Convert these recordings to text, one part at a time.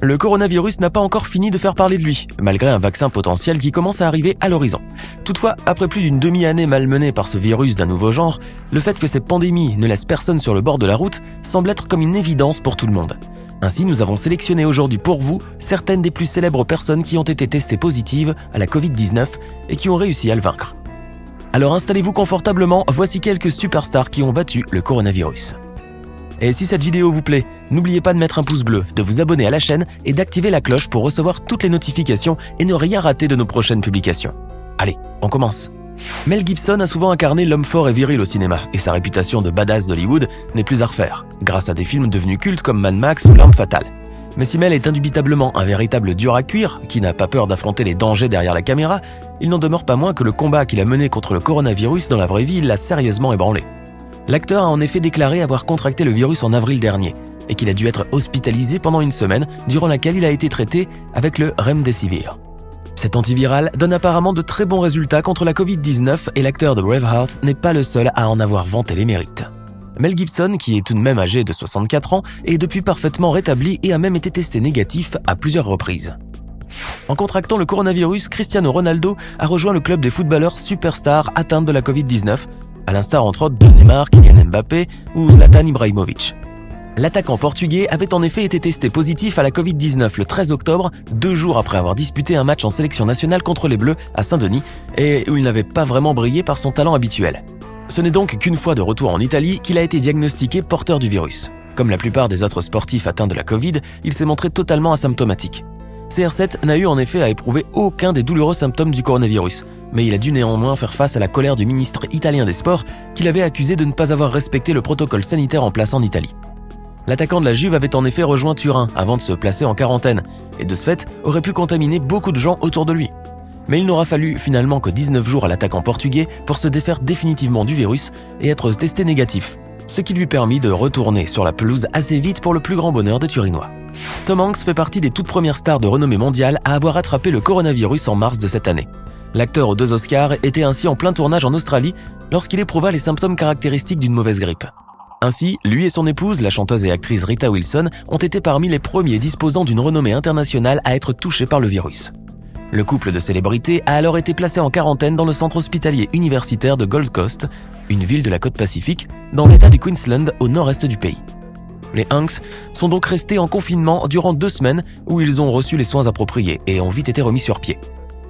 Le coronavirus n'a pas encore fini de faire parler de lui, malgré un vaccin potentiel qui commence à arriver à l'horizon. Toutefois, après plus d'une demi-année malmenée par ce virus d'un nouveau genre, le fait que cette pandémie ne laisse personne sur le bord de la route semble être comme une évidence pour tout le monde. Ainsi, nous avons sélectionné aujourd'hui pour vous certaines des plus célèbres personnes qui ont été testées positives à la Covid-19 et qui ont réussi à le vaincre. Alors installez-vous confortablement, voici quelques superstars qui ont battu le coronavirus. Et si cette vidéo vous plaît, n'oubliez pas de mettre un pouce bleu, de vous abonner à la chaîne et d'activer la cloche pour recevoir toutes les notifications et ne rien rater de nos prochaines publications. Allez, on commence. Mel Gibson a souvent incarné l'homme fort et viril au cinéma, et sa réputation de badass d'Hollywood n'est plus à refaire, grâce à des films devenus cultes comme Mad Max ou L'Arme Fatale. Mais si Mel est indubitablement un véritable dur à cuire, qui n'a pas peur d'affronter les dangers derrière la caméra, il n'en demeure pas moins que le combat qu'il a mené contre le coronavirus dans la vraie vie l'a sérieusement ébranlé. L'acteur a en effet déclaré avoir contracté le virus en avril dernier et qu'il a dû être hospitalisé pendant une semaine durant laquelle il a été traité avec le Remdesivir. Cet antiviral donne apparemment de très bons résultats contre la Covid-19 et l'acteur de Braveheart n'est pas le seul à en avoir vanté les mérites. Mel Gibson, qui est tout de même âgé de 64 ans, est depuis parfaitement rétabli et a même été testé négatif à plusieurs reprises. En contractant le coronavirus, Cristiano Ronaldo a rejoint le club des footballeurs superstars atteints de la Covid-19, à l'instar entre autres de Neymar, Kylian Mbappé ou Zlatan Ibrahimovic. L'attaquant portugais avait en effet été testé positif à la Covid-19 le 13 octobre, 2 jours après avoir disputé un match en sélection nationale contre les Bleus à Saint-Denis et où il n'avait pas vraiment brillé par son talent habituel. Ce n'est donc qu'une fois de retour en Italie qu'il a été diagnostiqué porteur du virus. Comme la plupart des autres sportifs atteints de la Covid, il s'est montré totalement asymptomatique. CR7 n'a eu en effet à éprouver aucun des douloureux symptômes du coronavirus, mais il a dû néanmoins faire face à la colère du ministre italien des Sports qu'il avait accusé de ne pas avoir respecté le protocole sanitaire en place en Italie. L'attaquant de la Juve avait en effet rejoint Turin avant de se placer en quarantaine et de ce fait aurait pu contaminer beaucoup de gens autour de lui. Mais il n'aura fallu finalement que 19 jours à l'attaquant portugais pour se défaire définitivement du virus et être testé négatif, ce qui lui permit de retourner sur la pelouse assez vite pour le plus grand bonheur des Turinois. Tom Hanks fait partie des toutes premières stars de renommée mondiale à avoir attrapé le coronavirus en mars de cette année. L'acteur aux 2 Oscars était ainsi en plein tournage en Australie lorsqu'il éprouva les symptômes caractéristiques d'une mauvaise grippe. Ainsi, lui et son épouse, la chanteuse et actrice Rita Wilson, ont été parmi les premiers disposant d'une renommée internationale à être touchés par le virus. Le couple de célébrités a alors été placé en quarantaine dans le centre hospitalier universitaire de Gold Coast, une ville de la côte Pacifique, dans l'état du Queensland au nord-est du pays. Les Hanks sont donc restés en confinement durant 2 semaines où ils ont reçu les soins appropriés et ont vite été remis sur pied.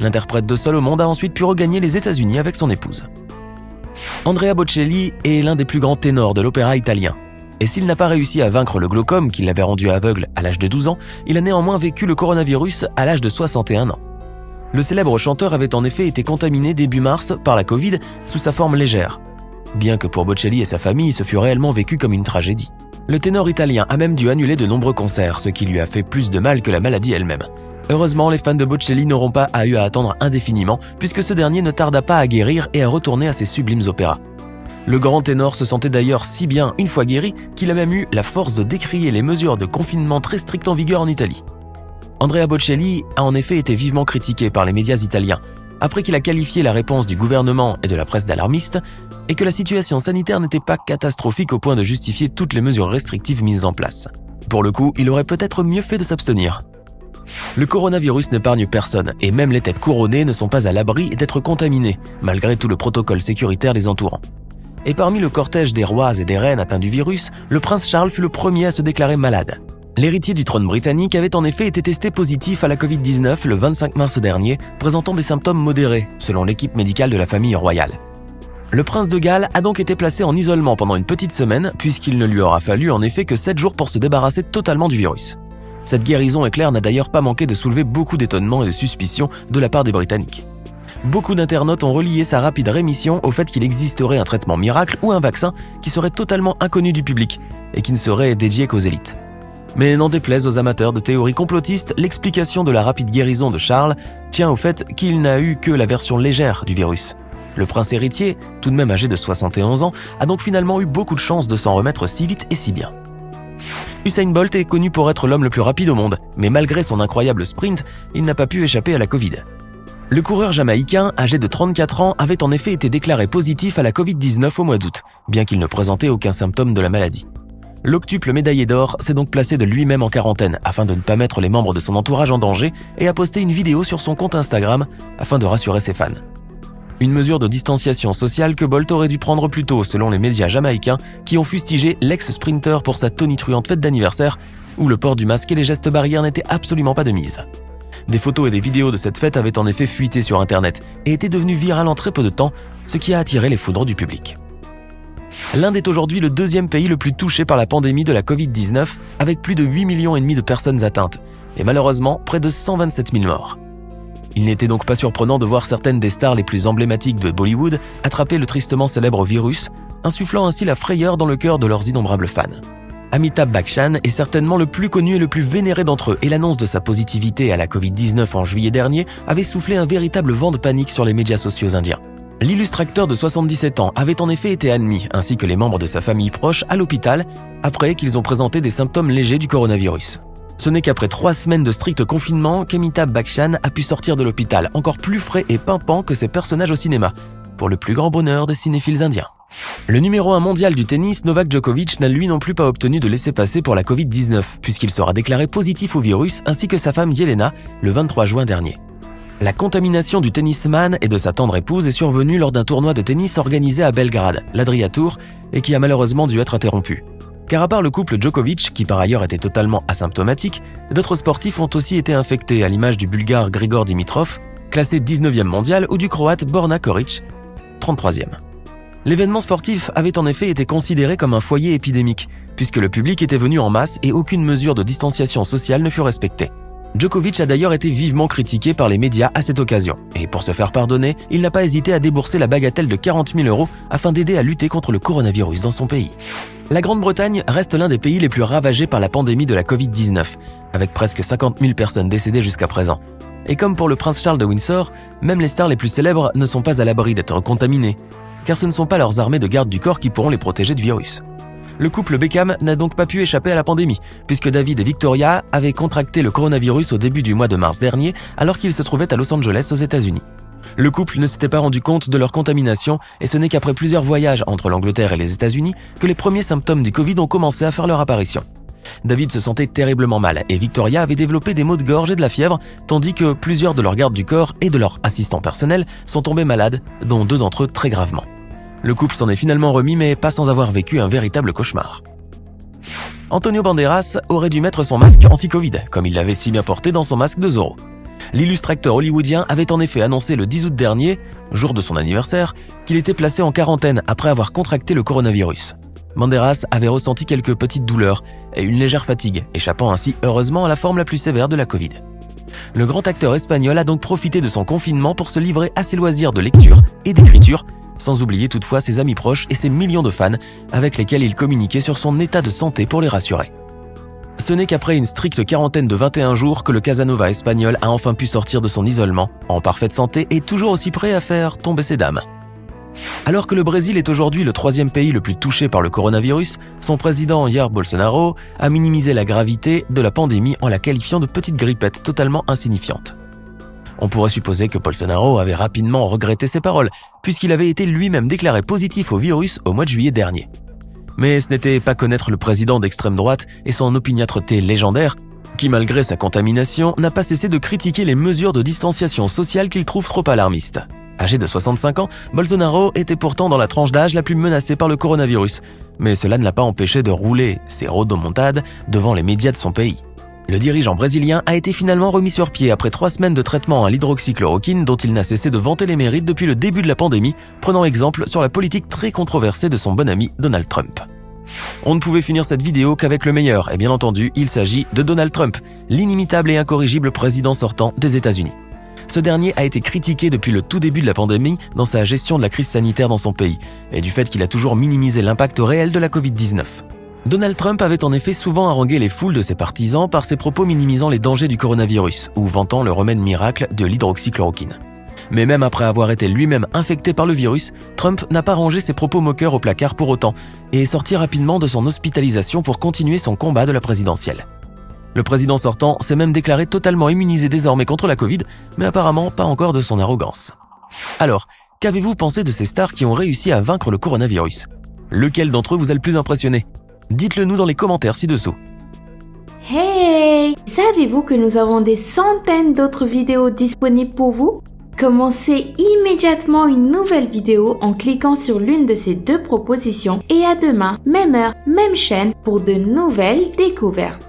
L'interprète de Seul au monde a ensuite pu regagner les États-Unis avec son épouse. Andrea Bocelli est l'un des plus grands ténors de l'opéra italien. Et s'il n'a pas réussi à vaincre le glaucome qui l'avait rendu aveugle à l'âge de 12 ans, il a néanmoins vécu le coronavirus à l'âge de 61 ans. Le célèbre chanteur avait en effet été contaminé début mars par la Covid sous sa forme légère. Bien que pour Bocelli et sa famille, ce fut réellement vécu comme une tragédie. Le ténor italien a même dû annuler de nombreux concerts, ce qui lui a fait plus de mal que la maladie elle-même. Heureusement, les fans de Bocelli n'auront pas eu à attendre indéfiniment, puisque ce dernier ne tarda pas à guérir et à retourner à ses sublimes opéras. Le grand ténor se sentait d'ailleurs si bien une fois guéri qu'il a même eu la force de décrier les mesures de confinement très strictes en vigueur en Italie. Andrea Bocelli a en effet été vivement critiqué par les médias italiens, après qu'il a qualifié la réponse du gouvernement et de la presse d'alarmiste, et que la situation sanitaire n'était pas catastrophique au point de justifier toutes les mesures restrictives mises en place. Pour le coup, il aurait peut-être mieux fait de s'abstenir. Le coronavirus n'épargne personne, et même les têtes couronnées ne sont pas à l'abri d'être contaminées, malgré tout le protocole sécuritaire les entourant. Et parmi le cortège des rois et des reines atteints du virus, le prince Charles fut le premier à se déclarer malade. L'héritier du trône britannique avait en effet été testé positif à la Covid-19 le 25 mars dernier, présentant des symptômes modérés, selon l'équipe médicale de la famille royale. Le prince de Galles a donc été placé en isolement pendant une petite semaine, puisqu'il ne lui aura fallu en effet que 7 jours pour se débarrasser totalement du virus. Cette guérison éclair n'a d'ailleurs pas manqué de soulever beaucoup d'étonnement et de suspicion de la part des Britanniques. Beaucoup d'internautes ont relié sa rapide rémission au fait qu'il existerait un traitement miracle ou un vaccin qui serait totalement inconnu du public et qui ne serait dédié qu'aux élites. Mais n'en déplaise aux amateurs de théories complotistes, l'explication de la rapide guérison de Charles tient au fait qu'il n'a eu que la version légère du virus. Le prince héritier, tout de même âgé de 71 ans, a donc finalement eu beaucoup de chance de s'en remettre si vite et si bien. Usain Bolt est connu pour être l'homme le plus rapide au monde, mais malgré son incroyable sprint, il n'a pas pu échapper à la Covid. Le coureur jamaïcain, âgé de 34 ans, avait en effet été déclaré positif à la Covid-19 au mois d'août, bien qu'il ne présentait aucun symptôme de la maladie. L'octuple médaillé d'or s'est donc placé de lui-même en quarantaine afin de ne pas mettre les membres de son entourage en danger et a posté une vidéo sur son compte Instagram afin de rassurer ses fans. Une mesure de distanciation sociale que Bolt aurait dû prendre plus tôt selon les médias jamaïcains qui ont fustigé l'ex-sprinter pour sa tonitruante fête d'anniversaire où le port du masque et les gestes barrières n'étaient absolument pas de mise. Des photos et des vidéos de cette fête avaient en effet fuité sur internet et étaient devenues virales en très peu de temps, ce qui a attiré les foudres du public. L'Inde est aujourd'hui le deuxième pays le plus touché par la pandémie de la Covid-19 avec plus de 8,5 millions de personnes atteintes et malheureusement près de 127 000 morts. Il n'était donc pas surprenant de voir certaines des stars les plus emblématiques de Bollywood attraper le tristement célèbre virus, insufflant ainsi la frayeur dans le cœur de leurs innombrables fans. Amitabh Bachchan est certainement le plus connu et le plus vénéré d'entre eux et l'annonce de sa positivité à la Covid-19 en juillet dernier avait soufflé un véritable vent de panique sur les médias sociaux indiens. L'illustre acteur de 77 ans avait en effet été admis, ainsi que les membres de sa famille proche, à l'hôpital après qu'ils ont présenté des symptômes légers du coronavirus. Ce n'est qu'après 3 semaines de strict confinement qu'Amitabh Bachchan a pu sortir de l'hôpital, encore plus frais et pimpant que ses personnages au cinéma, pour le plus grand bonheur des cinéphiles indiens. Le numéro 1 mondial du tennis, Novak Djokovic, n'a lui non plus pas obtenu de laissez-passer pour la Covid-19, puisqu'il sera déclaré positif au virus, ainsi que sa femme Yelena, le 23 juin dernier. La contamination du tennisman et de sa tendre épouse est survenue lors d'un tournoi de tennis organisé à Belgrade, l'Adria Tour, et qui a malheureusement dû être interrompu. Car à part le couple Djokovic, qui par ailleurs était totalement asymptomatique, d'autres sportifs ont aussi été infectés à l'image du bulgare Grigor Dimitrov, classé 19e mondial, ou du croate Borna Koric, 33e. L'événement sportif avait en effet été considéré comme un foyer épidémique, puisque le public était venu en masse et aucune mesure de distanciation sociale ne fut respectée. Djokovic a d'ailleurs été vivement critiqué par les médias à cette occasion, et pour se faire pardonner, il n'a pas hésité à débourser la bagatelle de 40 000 € afin d'aider à lutter contre le coronavirus dans son pays. La Grande-Bretagne reste l'un des pays les plus ravagés par la pandémie de la Covid-19, avec presque 50 000 personnes décédées jusqu'à présent. Et comme pour le prince Charles de Windsor, même les stars les plus célèbres ne sont pas à l'abri d'être contaminées, car ce ne sont pas leurs armées de garde du corps qui pourront les protéger du virus. Le couple Beckham n'a donc pas pu échapper à la pandémie, puisque David et Victoria avaient contracté le coronavirus au début du mois de mars dernier, alors qu'ils se trouvaient à Los Angeles aux États-Unis. Le couple ne s'était pas rendu compte de leur contamination, et ce n'est qu'après plusieurs voyages entre l'Angleterre et les États-Unis que les premiers symptômes du Covid ont commencé à faire leur apparition. David se sentait terriblement mal, et Victoria avait développé des maux de gorge et de la fièvre, tandis que plusieurs de leurs gardes du corps et de leurs assistants personnels sont tombés malades, dont 2 d'entre eux très gravement. Le couple s'en est finalement remis, mais pas sans avoir vécu un véritable cauchemar. Antonio Banderas aurait dû mettre son masque anti-Covid, comme il l'avait si bien porté dans son masque de Zorro. L'illustre acteur hollywoodien avait en effet annoncé le 10 août dernier, jour de son anniversaire, qu'il était placé en quarantaine après avoir contracté le coronavirus. Banderas avait ressenti quelques petites douleurs et une légère fatigue, échappant ainsi heureusement à la forme la plus sévère de la Covid. Le grand acteur espagnol a donc profité de son confinement pour se livrer à ses loisirs de lecture et d'écriture, sans oublier toutefois ses amis proches et ses millions de fans avec lesquels il communiquait sur son état de santé pour les rassurer. Ce n'est qu'après une stricte quarantaine de 21 jours que le Casanova espagnol a enfin pu sortir de son isolement, en parfaite santé et toujours aussi prêt à faire tomber ses dames. Alors que le Brésil est aujourd'hui le 3e pays le plus touché par le coronavirus, son président Jair Bolsonaro a minimisé la gravité de la pandémie en la qualifiant de petite grippette totalement insignifiante. On pourrait supposer que Bolsonaro avait rapidement regretté ses paroles, puisqu'il avait été lui-même déclaré positif au virus au mois de juillet dernier. Mais ce n'était pas connaître le président d'extrême droite et son opiniâtreté légendaire, qui malgré sa contamination n'a pas cessé de critiquer les mesures de distanciation sociale qu'il trouve trop alarmistes. Âgé de 65 ans, Bolsonaro était pourtant dans la tranche d'âge la plus menacée par le coronavirus, mais cela ne l'a pas empêché de rouler ses rodomontades devant les médias de son pays. Le dirigeant brésilien a été finalement remis sur pied après 3 semaines de traitement à l'hydroxychloroquine dont il n'a cessé de vanter les mérites depuis le début de la pandémie, prenant exemple sur la politique très controversée de son bon ami Donald Trump. On ne pouvait finir cette vidéo qu'avec le meilleur, et bien entendu, il s'agit de Donald Trump, l'inimitable et incorrigible président sortant des États-Unis. Ce dernier a été critiqué depuis le tout début de la pandémie dans sa gestion de la crise sanitaire dans son pays, et du fait qu'il a toujours minimisé l'impact réel de la Covid-19. Donald Trump avait en effet souvent harangué les foules de ses partisans par ses propos minimisant les dangers du coronavirus ou vantant le remède miracle de l'hydroxychloroquine. Mais même après avoir été lui-même infecté par le virus, Trump n'a pas rangé ses propos moqueurs au placard pour autant et est sorti rapidement de son hospitalisation pour continuer son combat de la présidentielle. Le président sortant s'est même déclaré totalement immunisé désormais contre la Covid, mais apparemment pas encore de son arrogance. Alors, qu'avez-vous pensé de ces stars qui ont réussi à vaincre le coronavirus? Lequel d'entre eux vous a le plus impressionné? Dites-le nous dans les commentaires ci-dessous. Hey! Savez-vous que nous avons des centaines d'autres vidéos disponibles pour vous? Commencez immédiatement une nouvelle vidéo en cliquant sur l'une de ces deux propositions et à demain, même heure, même chaîne pour de nouvelles découvertes.